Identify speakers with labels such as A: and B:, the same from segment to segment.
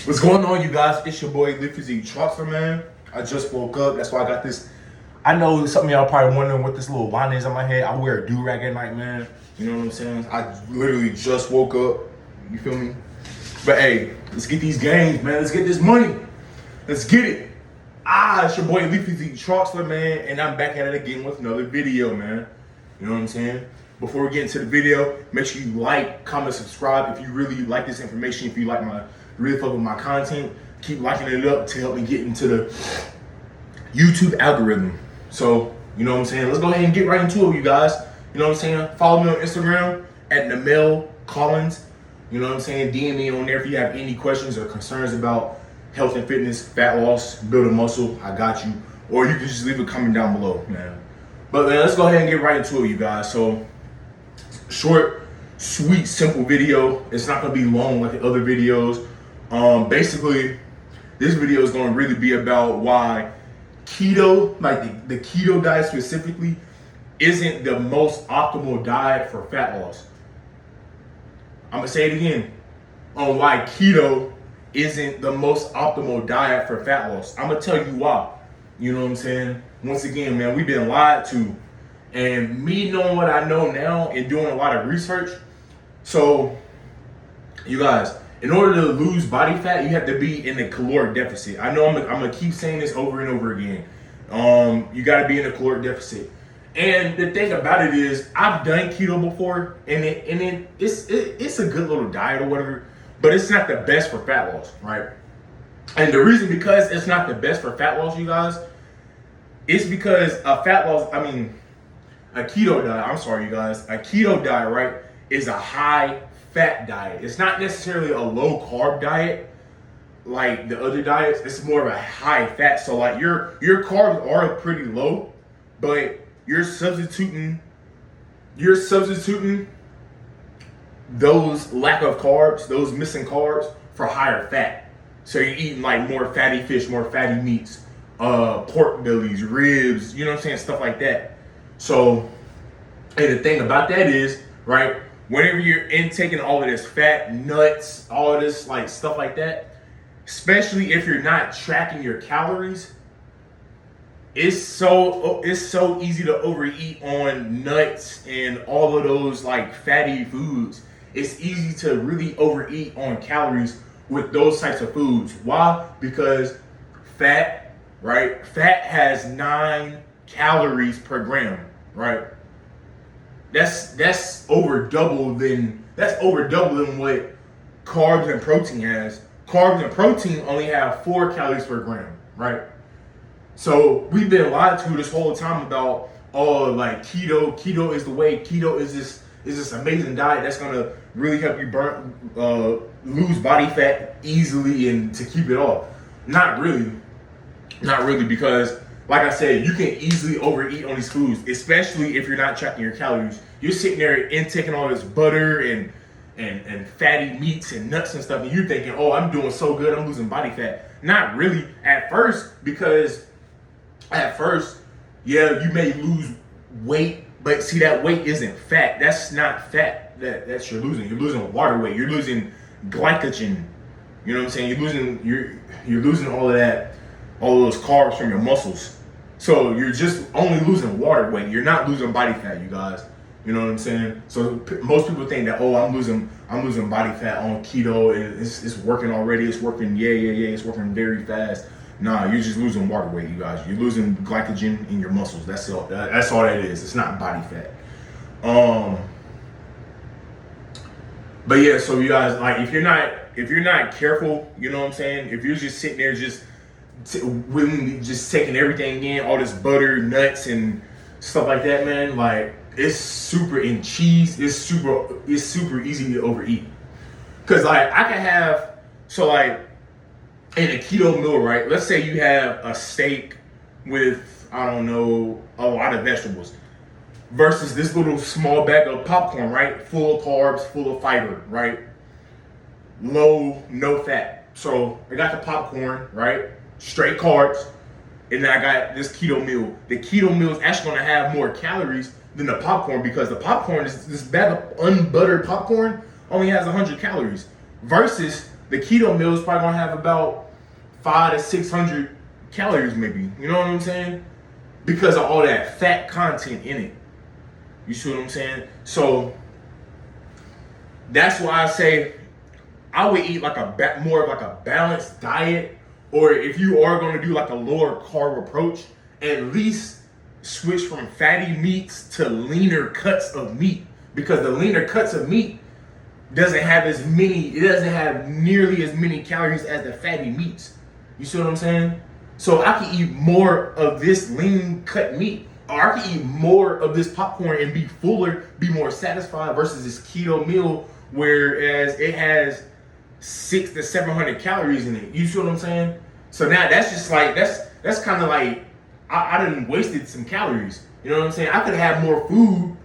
A: What's going on, you guys? It's your boy Lee Physique Troxler, man. I just woke up. That's why I got this. I know some of y'all probably wondering what this little line is on my head. I wear a do-rag at night, man. You know what I'm saying? I literally just woke up. You feel me? But hey, let's get these games, man. Let's get this money. Let's get it. It's your boy Lee Physique Troxler, man. And I'm back at it again with another video, man. You know what I'm saying? Before we get into the video, make sure you like, comment, subscribe. If you really like this information, if you like really fuck with my content, keep liking it up to help me get into the YouTube algorithm. So, you know what I'm saying? Let's go ahead and get right into it, you guys. You know what I'm saying? Follow me on Instagram at Namel Collins. You know what I'm saying? DM me on there if you have any questions or concerns about health and fitness, fat loss, building muscle. I got you. Or you can just leave a comment down below, man. But man, let's go ahead and get right into it, you guys. So, short, sweet, simple video. It's not gonna be long like the other videos. Basically, this video is going to really be about why keto, like the keto diet specifically, isn't the most optimal diet for fat loss. I'm going to say it again, on why keto isn't the most optimal diet for fat loss. I'm going to tell you why. You know what I'm saying? Once again, man, we've been lied to. And me knowing what I know now and doing a lot of research, so you guys, in order to lose body fat, you have to be in a caloric deficit. I know I'm gonna keep saying this over and over again. You gotta be in a caloric deficit. And the thing about it is, I've done keto before, and it's a good little diet or whatever, but it's not the best for fat loss, right? And the reason because it's not the best for fat loss, you guys, it's because a keto diet, I'm sorry, you guys, a keto diet, right, is a high fat diet. It's not necessarily a low carb diet like the other diets. It's more of a high fat. So like your carbs are pretty low, but you're substituting those lack of carbs, those missing carbs for higher fat. So you're eating like more fatty fish, more fatty meats, pork bellies, ribs, you know what I'm saying, stuff like that. So, and the thing about that is, right, whenever you're intaking all of this fat, nuts, all of this like stuff like that, especially if you're not tracking your calories, it's so easy to overeat on nuts and all of those like fatty foods. It's easy to really overeat on calories with those types of foods. Why? Because fat, right? Fat has 9 calories per gram, right? That's over double than what carbs and protein has. Carbs and protein only have 4 calories per gram, right? So we've been lied to this whole time about like keto is the way. Keto is this amazing diet that's gonna really help you lose body fat easily and to keep it off. Not really, because like I said, you can easily overeat on these foods, especially if you're not tracking your calories. You're sitting there intaking all this butter and fatty meats and nuts and stuff, and you're thinking, oh, I'm doing so good, I'm losing body fat. Not really at first, because at first, yeah, you may lose weight, but see, that weight isn't fat. That's not fat that's you're losing. You're losing water weight. You're losing glycogen. You know what I'm saying? You're losing all of that, all of those carbs from your muscles. So you're just only losing water weight. You're not losing body fat, you guys. You know what I'm saying? So most people think that, oh, I'm losing body fat on keto. It's working already. It's working. Yeah. It's working very fast. Nah, you're just losing water weight, you guys. You're losing glycogen in your muscles. That's all that is. It's not body fat. But yeah, so you guys, like, if you're not careful, you know what I'm saying? If you're just sitting there willingly just taking everything in, all this butter, nuts, and stuff like that, man, like, it's super in cheese. It's super easy to overeat. Cause like I can have, so like in a keto meal, right? Let's say you have a steak with, I don't know, a lot of vegetables versus this little small bag of popcorn, right? Full of carbs, full of fiber, right? Low, no fat. So I got the popcorn, right? Straight carbs. And then I got this keto meal. The keto meal is actually gonna have more calories than the popcorn, because the popcorn is this bag of unbuttered popcorn only has 100 calories versus The keto meal is probably gonna have about 500 to 600 calories, maybe. You know what I'm saying? Because of all that fat content in it. You see what I'm saying? So that's why I say I would eat like more of like a balanced diet, or if you are going to do like a lower carb approach, at least switch from fatty meats to leaner cuts of meat, because the leaner cuts of meat doesn't have nearly as many calories as the fatty meats. You see what I'm saying? So I can eat more of this lean cut meat, or I can eat more of this popcorn and be fuller, be more satisfied, versus this keto meal, whereas it has 600 to 700 calories in it. You see what I'm saying? So now that's just like, that's kind of like, I done wasted some calories. You know what I'm saying? I could have more food.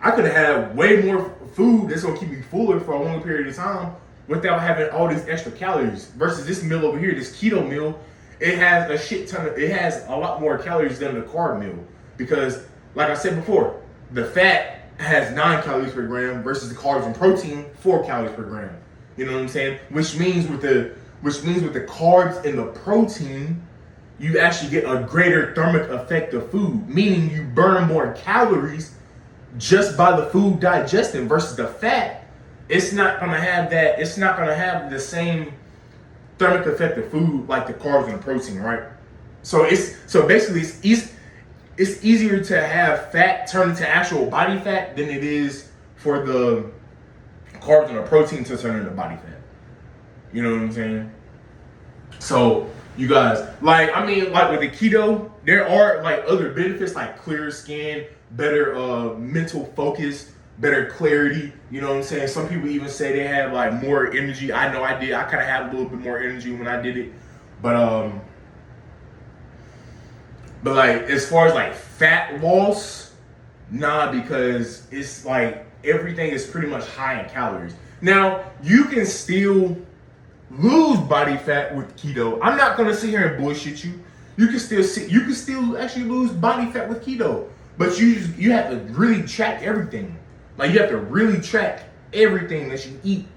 A: I could have way more food that's gonna keep me fuller for a long period of time without having all these extra calories. Versus this meal over here, this keto meal, it has a lot more calories than the carb meal. Because like I said before, the fat has 9 calories per gram versus the carbs and protein 4 calories per gram. You know what I'm saying? Which means with the carbs and the protein, you actually get a greater thermic effect of food, meaning you burn more calories just by the food digesting, versus the fat. It's not gonna have the same thermic effect of food like the carbs and the protein, right? So basically it's easier to have fat turn into actual body fat than it is for the carbs and the protein to turn into body fat. You know what I'm saying? So you guys, like with the keto, there are like other benefits like clearer skin, better mental focus, better clarity. You know what I'm saying? Some people even say they have like more energy. I know I did. I kind of had a little bit more energy when I did it, but like as far as like fat loss, nah, because it's like everything is pretty much high in calories. Now you can still lose body fat with keto. I'm not gonna sit here and bullshit you. You can still actually lose body fat with keto, but you have to really track everything. Like you have to really track everything that you eat.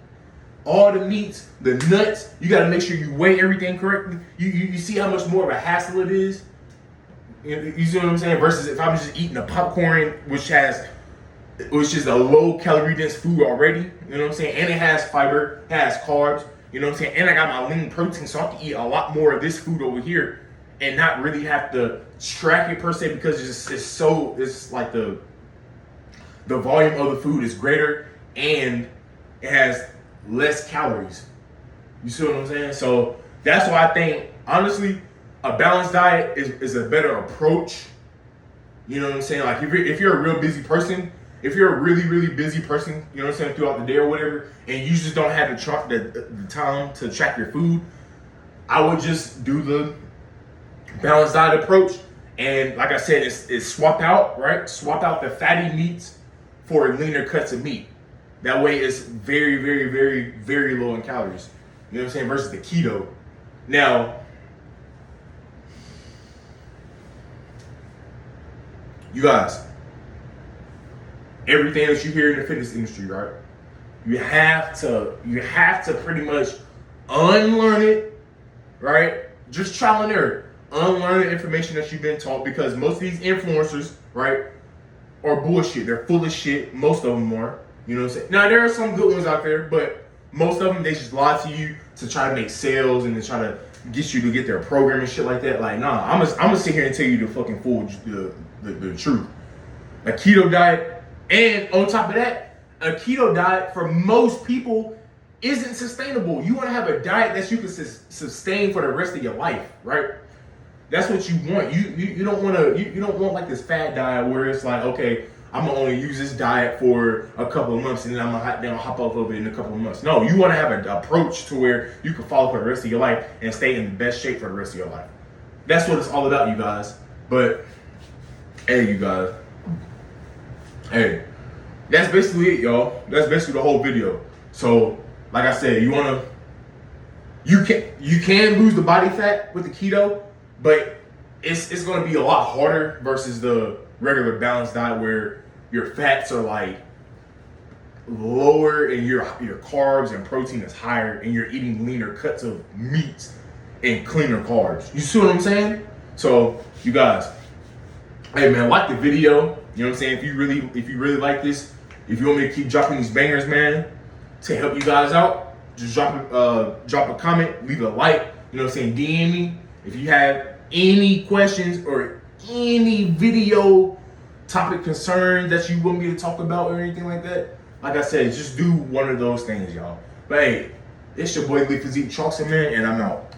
A: All the meats, the nuts, you gotta make sure you weigh everything correctly. You see how much more of a hassle it is? You see what I'm saying? Versus if I'm just eating a popcorn, which is a low calorie dense food already, you know what I'm saying? And it has fiber, it has carbs, you know what I'm saying? And I got my lean protein, so I have to eat a lot more of this food over here and not really have to track it per se, because it's like the volume of the food is greater and it has less calories. You see what I'm saying? So that's why I think, honestly, a balanced diet is a better approach. You know what I'm saying? Like if you're a real busy person, if you're a really, really busy person, you know what I'm saying, throughout the day or whatever, and you just don't have the time to track your food, I would just do the balanced diet approach. And like I said, it's swap out the fatty meats for leaner cuts of meat. That way it's very, very, very, very low in calories. You know what I'm saying? Versus the keto. Now, you guys, everything that you hear in the fitness industry, right? You have to pretty much unlearn it, right? Just trial and error. Unlearn the information that you've been taught, because most of these influencers, right, are bullshit. They're full of shit. Most of them are. You know what I'm saying? Now, there are some good ones out there, but most of them, they just lie to you to try to make sales and to try to get you to get their program and shit like that. Like, nah, I'm gonna sit here and tell you the fucking the truth. A keto diet, and on top of that, a keto diet for most people isn't sustainable. You want to have a diet that you can sustain for the rest of your life, right? That's what you want. You don't want to. You don't want like this fad diet where it's like, okay, I'm gonna only use this diet for a couple of months and then I'm gonna hop off of it in a couple of months. No, you want to have an approach to where you can follow for the rest of your life and stay in the best shape for the rest of your life. That's what it's all about, you guys. But hey, you guys. Hey, that's basically it, y'all. That's basically the whole video. So, like I said, you can lose the body fat with the keto, but it's gonna be a lot harder versus the regular balanced diet where your fats are like lower and your carbs and protein is higher and you're eating leaner cuts of meats and cleaner carbs. You see what I'm saying? So you guys, hey man, like the video. You know what I'm saying? If you really like this, if you want me to keep dropping these bangers, man, to help you guys out, just drop a comment, leave a like. You know what I'm saying? DM me if you have any questions or any video topic concerns that you want me to talk about or anything like that. Like I said, just do one of those things, y'all. But hey, it's your boy Lee Physique Charleston, man, and I'm out.